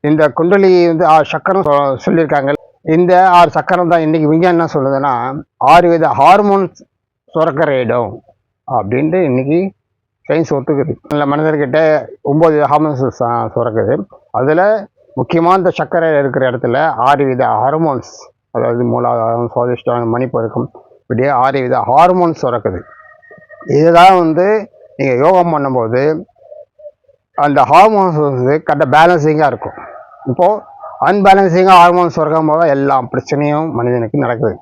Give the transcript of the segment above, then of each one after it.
இந்த குண்டலி வந்து 6 சக்கரம் சொல்லியிருக்காங்க. இந்த 6 சக்கரம் தான் இன்னைக்கு விஞ்ஞானம் என்ன சொல்லுதுன்னா 6 வித ஹார்மோன்ஸ் சுரக்கிற இடம் அப்படின்ட்டு இன்னைக்கு சயின்ஸ் ஒத்துக்குது. நல்ல மனிதர்கிட்ட 9 ஹார்மோன்ஸ் சுரக்குது. அதில் முக்கியமாக இந்த சர்க்கரை இருக்கிற இடத்துல 6 வித ஹார்மோன்ஸ், அதாவது மூலாதாரம், சுவாதிஷ்டானம், மணிப்பொருக்கம், இப்படியே 6 வித ஹார்மோன்ஸ் சுரக்குது. இதுதான் வந்து நீங்கள் யோகம் பண்ணும்போது அந்த ஹார்மோன்ஸ் வந்து கரெக்டாக பேலன்சிங்காக இருக்கும். இப்போது அன்பேலன்சிங்காக ஹார்மோன்ஸ் சுரக்கும் போது எல்லா பிரச்சனையும் மனிதனுக்கு நடக்குது.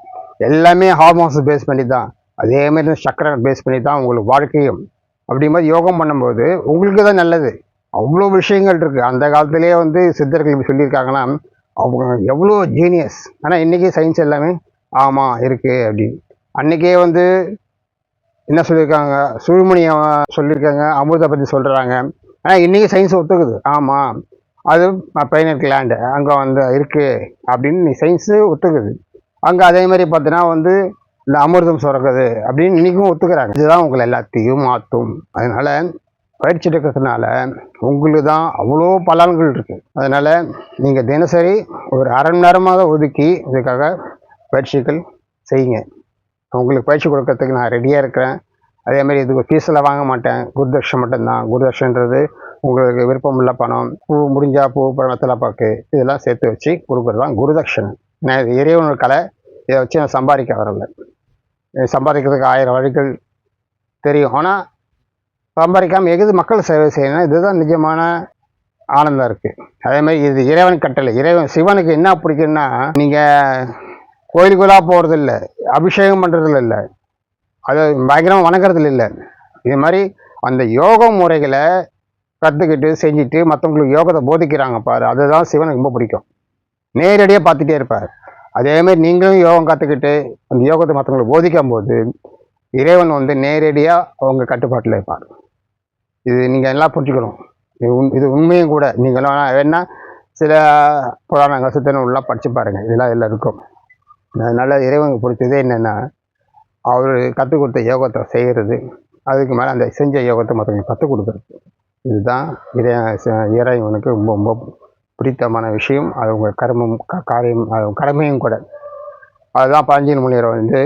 எல்லாமே ஹார்மோன்ஸ் பேஸ் பண்ணி தான், அதேமாதிரி சர்க்கரை பேஸ் பண்ணி தான் உங்களுக்கு வாழ்க்கையும். அப்படிங்கும்போது யோகம் பண்ணும்போது உங்களுக்கு தான் நல்லது. அவ்வளோ விஷயங்கள் இருக்குது. அந்த காலத்திலேயே வந்து சித்தர்கள் சொல்லியிருக்காங்கன்னா அவங்க எவ்வளோ ஜீனியஸ். ஆனால் இன்றைக்கி சயின்ஸ் எல்லாமே ஆமாம் இருக்குது அப்படின்னு. அன்றைக்கே வந்து என்ன சொல்லியிருக்காங்க, சுழுமணியை சொல்லியிருக்காங்க, அமிர்தை பற்றி சொல்கிறாங்க. ஆனால் இன்றைக்கி சயின்ஸ் ஒத்துக்குது. ஆமாம், அது பைனல் கிளாண்டு அங்கே வந்து இருக்குது அப்படின்னு சயின்ஸு ஒத்துக்குது. அங்கே அதே மாதிரி பார்த்தீங்கன்னா வந்து இந்த அமிர்தம் சுரக்குது அப்படின்னு இன்றைக்கும் ஒத்துக்கிறாங்க. இதுதான் உங்களை எல்லாத்தையும் மாற்றும். அதனால் பயிற்சி எடுக்கிறதுனால உங்களுக்கு தான் அவ்வளோ பலன்கள் இருக்குது. அதனால் நீங்கள் தினசரி ஒரு அரை மணி நேரமாக ஒதுக்கி இதுக்காக பயிற்சிகள் செய்யுங்க. உங்களுக்கு பயிற்சி கொடுக்கறதுக்கு நான் ரெடியாக இருக்கிறேன். அதேமாதிரி இதுக்கு ஃபீஸில் வாங்க மாட்டேன். குருதட்சை மட்டும்தான். குருதட்சைன்றது உங்களுக்கு விருப்பம் உள்ள பணம், பூ முடிஞ்சால் பூ, பழத்தில் பாக்கு, இதெல்லாம் சேர்த்து வச்சு கொடுக்குறது தான் குருதட்சணை. நான் இது இறைவனோட கலை. இதை வச்சு நான் சம்பாதிக்க வரல. சம்பாதிக்கிறதுக்கு 1000 வழிகள் தெரியும். ஆனால் சம்பாதிக்காமல் எது மக்கள் சேவை செய்யணும், இதுதான் நிஜமான ஆனந்தம் இருக்குது. அதேமாதிரி இது இறைவன் கட்டளை. இறைவன் சிவனுக்கு என்ன பிடிக்குன்னா, நீங்கள் கோயிலுக்குள்ளாக போகிறது இல்லை, அபிஷேகம் பண்ணுறதுல இல்லை, அதை பயங்கரமாக வணங்குறதுல இல்லை. இது மாதிரி அந்த யோக முறைகளை கற்றுக்கிட்டு செஞ்சுட்டு மற்றவங்களுக்கு யோகத்தை போதிக்கிறாங்க பாரு, அதுதான் சிவனுக்கு ரொம்ப பிடிக்கும். நேரடியாக பார்த்துட்டே இருப்பார். அதேமாதிரி நீங்களும் யோகம் கற்றுக்கிட்டு அந்த யோகத்தை மற்றவங்களுக்கு போதிக்கும் போது இறைவன் வந்து நேரடியாக அவங்க கட்டுப்பாட்டில் இருப்பார். இது நீங்கள் எல்லாம் புரிஞ்சுக்கணும். இது உண்மையும் கூட. நீங்களும் வேணா சில புராணங்கள் சித்தனூர்லாம் படித்து பாருங்கள், இதெல்லாம் எல்லாம் இருக்கும். அதனால் இறைவனுக்கு பிடிச்சதே என்னென்னா அவர் கற்றுக் கொடுத்த யோகத்தை செய்கிறது, அதுக்கு மேலே அந்த செஞ்ச யோகத்தை மற்றவங்களுக்கு கற்றுக் கொடுக்குறது. இதுதான் இறைவனுக்கு ரொம்ப ரொம்ப பிடித்தமான விஷயம். அது உங்கள் கர்மம் காரியம் கடமையும் கூட. அதுதான் பதஞ்சலி முனிவரை வந்து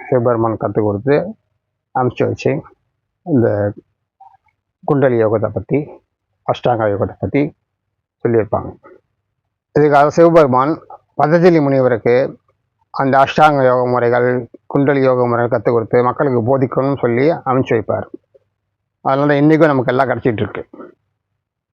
சிவபெருமான் கற்றுக் கொடுத்து அனுப்பிச்சி வச்சு இந்த குண்டலி யோகத்தை பற்றி, அஷ்டாங்க யோகத்தை பற்றி சொல்லியிருப்பாங்க. இதுக்காக சிவபெருமான் பதஞ்சலி முனிவருக்கு அந்த அஷ்டாங்க யோக முறைகள், குண்டலி யோக முறைகள் கற்றுக் கொடுத்து மக்களுக்கு போதிக்கணும்னு சொல்லி அனுப்பிச்சி வைப்பார். அதனால இன்றைக்கும் நமக்கு எல்லாம் கிடச்சிட்ருக்கு.